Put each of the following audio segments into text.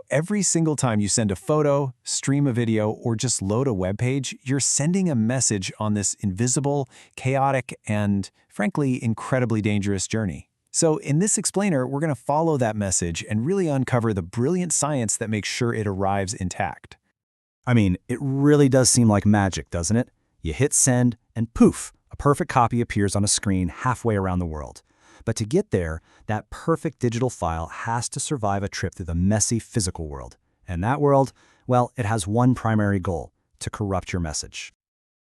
Every single time you send a photo, stream a video, or just load a web page, you're sending a message on this invisible, chaotic, and, frankly, incredibly dangerous journey. So in this explainer, we're going to follow that message and really uncover the brilliant science that makes sure it arrives intact. I mean, it really does seem like magic, doesn't it? You hit send, and poof, a perfect copy appears on a screen halfway around the world. But to get there, that perfect digital file has to survive a trip through the messy physical world. And that world, well, it has one primary goal: to corrupt your message.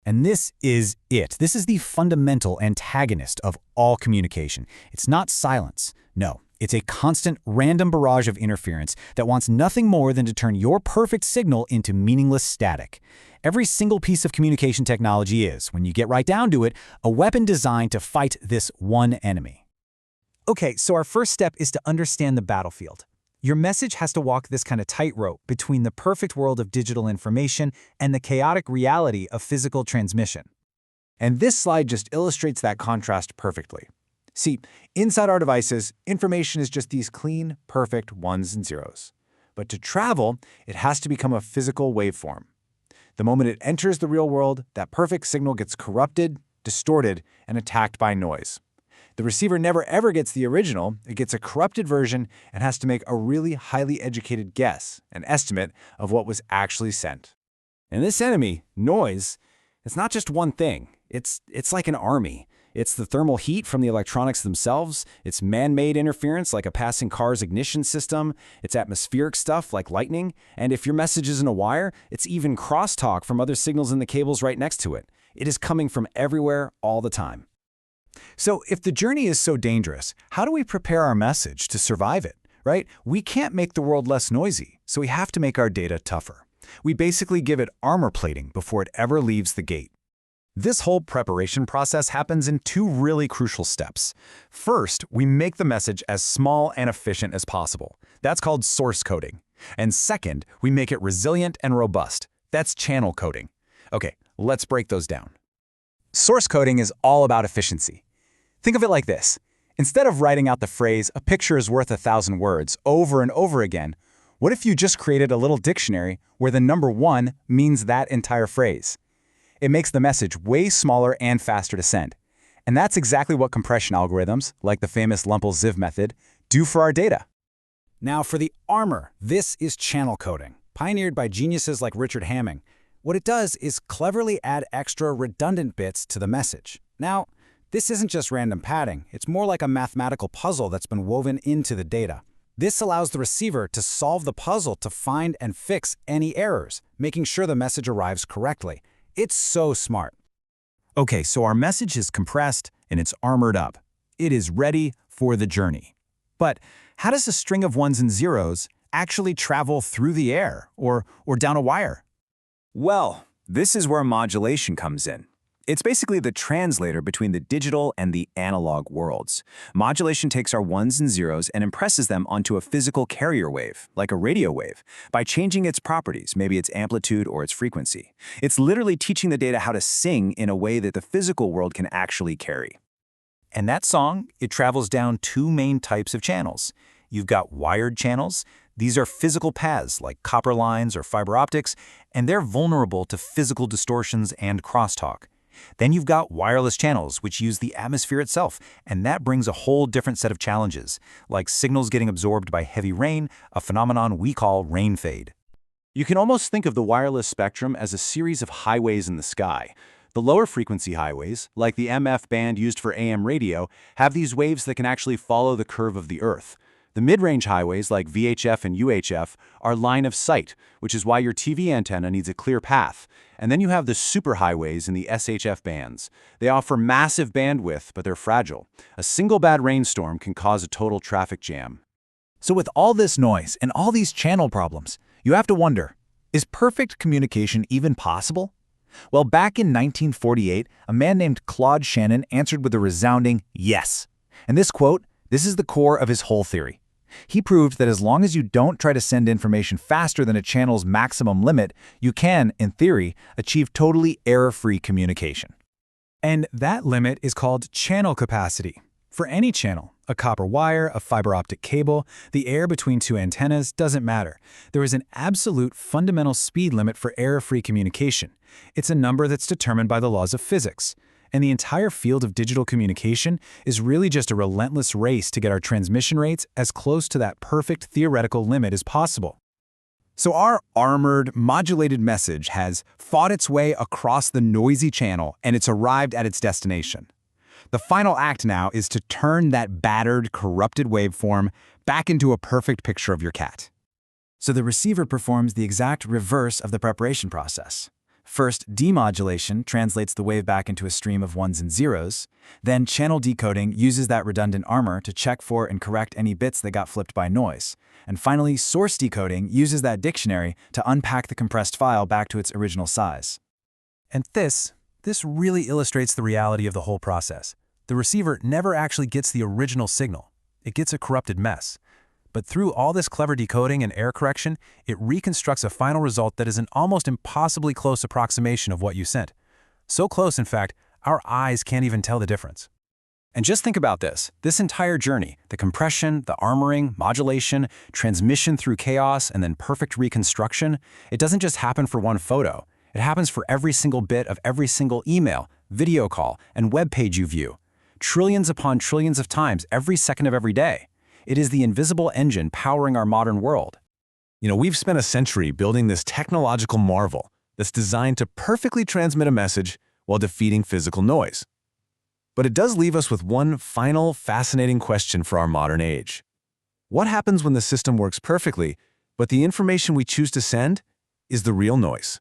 And this is it. This is the fundamental antagonist of all communication. It's not silence. No, it's a constant, random barrage of interference that wants nothing more than to turn your perfect signal into meaningless static. Every single piece of communication technology is, when you get right down to it, a weapon designed to fight this one enemy. Okay, so our first step is to understand the battlefield. Your message has to walk this kind of tightrope between the perfect world of digital information and the chaotic reality of physical transmission. And this slide just illustrates that contrast perfectly. See, inside our devices, information is just these clean, perfect ones and zeros. But to travel, it has to become a physical waveform. The moment it enters the real world, that perfect signal gets corrupted, distorted, and attacked by noise. The receiver never ever gets the original, it gets a corrupted version and has to make a really highly educated guess, an estimate of what was actually sent. And this enemy, noise, it's not just one thing. It's like an army. It's the thermal heat from the electronics themselves. It's man-made interference like a passing car's ignition system. It's atmospheric stuff like lightning. And if your message isn't a wire, it's even crosstalk from other signals in the cables right next to it. It is coming from everywhere all the time. So if the journey is so dangerous, how do we prepare our message to survive it, right? We can't make the world less noisy, so we have to make our data tougher. We basically give it armor plating before it ever leaves the gate. This whole preparation process happens in two really crucial steps. First, we make the message as small and efficient as possible. That's called source coding. And second, we make it resilient and robust. That's channel coding. Okay, let's break those down. Source coding is all about efficiency. Think of it like this. Instead of writing out the phrase, "a picture is worth 1,000 words," over and over again, what if you just created a little dictionary where the number 1 means that entire phrase? It makes the message way smaller and faster to send. And that's exactly what compression algorithms, like the famous Lumpel-Ziv method, do for our data. Now for the armor, this is channel coding, pioneered by geniuses like Richard Hamming. What it does is cleverly add extra redundant bits to the message. Now, this isn't just random padding. It's more like a mathematical puzzle that's been woven into the data. This allows the receiver to solve the puzzle to find and fix any errors, making sure the message arrives correctly. It's so smart. Okay, so our message is compressed and it's armored up. It is ready for the journey. But how does a string of ones and zeros actually travel through the air or down a wire? Well, this is where modulation comes in. It's basically the translator between the digital and the analog worlds. Modulation takes our ones and zeros and impresses them onto a physical carrier wave, like a radio wave, by changing its properties, maybe its amplitude or its frequency. It's literally teaching the data how to sing in a way that the physical world can actually carry. And that song, it travels down two main types of channels. You've got wired channels. These are physical paths like copper lines or fiber optics, and they're vulnerable to physical distortions and crosstalk. Then you've got wireless channels, which use the atmosphere itself, and that brings a whole different set of challenges, like signals getting absorbed by heavy rain, a phenomenon we call rain fade. You can almost think of the wireless spectrum as a series of highways in the sky. The lower frequency highways, like the MF band used for AM radio, have these waves that can actually follow the curve of the Earth. The mid-range highways, like VHF and UHF, are line of sight, which is why your TV antenna needs a clear path. And then you have the superhighways in the SHF bands. They offer massive bandwidth, but they're fragile. A single bad rainstorm can cause a total traffic jam. So with all this noise and all these channel problems, you have to wonder, is perfect communication even possible? Well, back in 1948, a man named Claude Shannon answered with a resounding yes. And this quote, this is the core of his whole theory. He proved that as long as you don't try to send information faster than a channel's maximum limit, you can, in theory, achieve totally error-free communication. And that limit is called channel capacity. For any channel, A copper wire, a fiber optic cable, the air between two antennas doesn't matter. There is an absolute fundamental speed limit for error-free communication. It's a number that's determined by the laws of physics. And the entire field of digital communication is really just a relentless race to get our transmission rates as close to that perfect theoretical limit as possible. So our armored, modulated message has fought its way across the noisy channel and it's arrived at its destination. The final act now is to turn that battered, corrupted waveform back into a perfect picture of your cat. So the receiver performs the exact reverse of the preparation process. First, demodulation translates the wave back into a stream of ones and zeros. Then channel decoding uses that redundant armor to check for and correct any bits that got flipped by noise. And finally, source decoding uses that dictionary to unpack the compressed file back to its original size. And this really illustrates the reality of the whole process. The receiver never actually gets the original signal. It gets a corrupted mess. But through all this clever decoding and error correction, it reconstructs a final result that is an almost impossibly close approximation of what you sent. So close, in fact, our eyes can't even tell the difference. And just think about this entire journey, the compression, the armoring, modulation, transmission through chaos, and then perfect reconstruction, it doesn't just happen for one photo. It happens for every single bit of every single email, video call, and web page you view. Trillions upon trillions of times every second of every day. It is the invisible engine powering our modern world. We've spent a century building this technological marvel that's designed to perfectly transmit a message while defeating physical noise. But it does leave us with one final, fascinating question for our modern age. What happens when the system works perfectly, but the information we choose to send is the real noise?